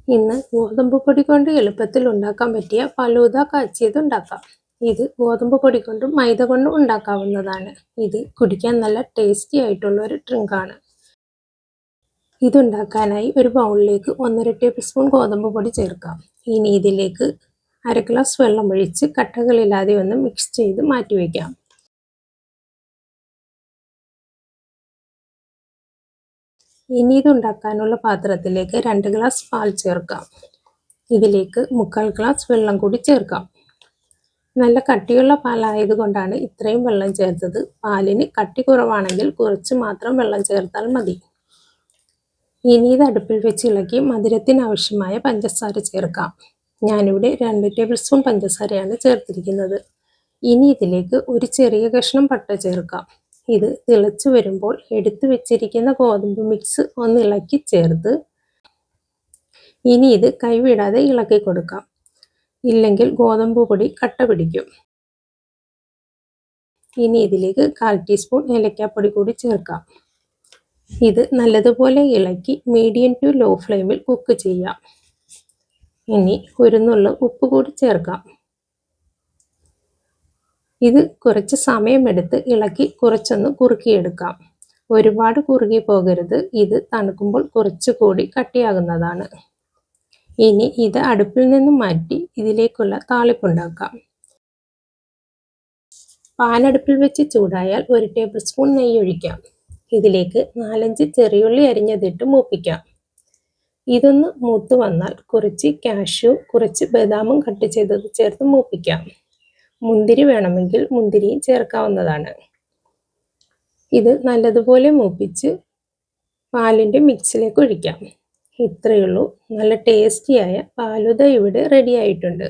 ഇന്ന് ഗോതമ്പ് പൊടി കൊണ്ട് എളുപ്പത്തിൽ ഉണ്ടാക്കാൻ പറ്റിയ ഫലൂദ കാച്ചിയത് ഉണ്ടാക്കാം. ഇത് ഗോതമ്പ് പൊടി കൊണ്ടും മൈദ കൊണ്ടും ഉണ്ടാക്കാവുന്നതാണ്. ഇത് കുടിക്കാൻ നല്ല ടേസ്റ്റി ആയിട്ടുള്ള ഒരു ഡ്രിങ്കാണ്. ഇതുണ്ടാക്കാനായി ഒരു ബൗളിലേക്ക് 1.5 ടേബിൾ സ്പൂൺ ഗോതമ്പ് പൊടി ചേർക്കാം. ഇനി ഇതിലേക്ക് 1/2 ഗ്ലാസ് വെള്ളം ഒഴിച്ച് കട്ടകളില്ലാതെ ഒന്ന് മിക്സ് ചെയ്ത് മാറ്റിവെക്കാം. ഇനി ഇതുണ്ടാക്കാനുള്ള പാത്രത്തിലേക്ക് 2 ഗ്ലാസ് പാൽ ചേർക്കാം. ഇതിലേക്ക് 1/4 ഗ്ലാസ് വെള്ളം കൂടി ചേർക്കാം. നല്ല കട്ടിയുള്ള പാലായതുകൊണ്ടാണ് ഇത്രയും വെള്ളം ചേർത്തത്. പാലിന് കട്ടി കുറവാണെങ്കിൽ കുറച്ച് മാത്രം വെള്ളം ചേർത്താൽ മതി. ഇനി ഇത് അടുപ്പിൽ വെച്ച് ഇളക്കി മധുരത്തിന് ആവശ്യമായ പഞ്ചസാര ചേർക്കാം. ഞാനിവിടെ 2 ടേബിൾ സ്പൂൺ പഞ്ചസാരയാണ് ചേർത്തിരിക്കുന്നത്. ഇനി ഇതിലേക്ക് ഒരു ചെറിയ കഷ്ണം പട്ട ചേർക്കാം. ഇത് തിളച്ചു വരുമ്പോൾ എടുത്തു വെച്ചിരിക്കുന്ന ഗോതമ്പ് മിക്സ് ഒന്ന് ഇളക്കി ചേർത്ത് ഇനി ഇത് കൈവിടാതെ ഇളക്കി കൊടുക്കാം. ഇല്ലെങ്കിൽ ഗോതമ്പ് പൊടി കട്ട പിടിക്കും. ഇനി ഇതിലേക്ക് 1/4 ടീസ്പൂൺ ഏലക്കാപ്പൊടി കൂടി ചേർക്കാം. ഇത് നല്ലതുപോലെ ഇളക്കി മീഡിയം ടു ലോ ഫ്ലെയിമിൽ കുക്ക് ചെയ്യാം. ഇനി ഒരു നുള്ള് ഉപ്പ് കൂടി ചേർക്കാം. ഇത് കുറച്ച് സമയമെടുത്ത് ഇളക്കി കുറച്ചൊന്ന് കുറുക്കിയെടുക്കാം. ഒരുപാട് കുറുകി പോകരുത്. ഇത് തണുക്കുമ്പോൾ കുറച്ചുകൂടി കട്ടിയാകുന്നതാണ്. ഇനി ഇത് അടുപ്പിൽ നിന്നും മാറ്റി ഇതിലേക്കുള്ള താളിപ്പുണ്ടാക്കാം. പാൻ അടുപ്പിൽ വെച്ച് ചൂടായാൽ 1 ടേബിൾ സ്പൂൺ നെയ്യ് ഒഴിക്കാം. ഇതിലേക്ക് 4-5 ചെറിയുള്ളി അരിഞ്ഞതിട്ട് മൂപ്പിക്കാം. ഇതൊന്ന് മൂത്ത് വന്നാൽ കുറച്ച് കാഷ്യൂ, കുറച്ച് ബദാമും കട്ട് ചെയ്തത് ചേർത്ത് മൂപ്പിക്കാം. മുന്തിരി വേണമെങ്കിൽ മുന്തിരിയും ചേർക്കാവുന്നതാണ്. ഇത് നല്ലതുപോലെ മൂപ്പിച്ച് പാലിൻ്റെ മിക്സിലേക്ക് ഒഴിക്കാം. ഇത്രയേ ഉള്ളൂ. നല്ല ടേസ്റ്റിയായ ഫലൂദ ഇവിടെ റെഡി ആയിട്ടുണ്ട്.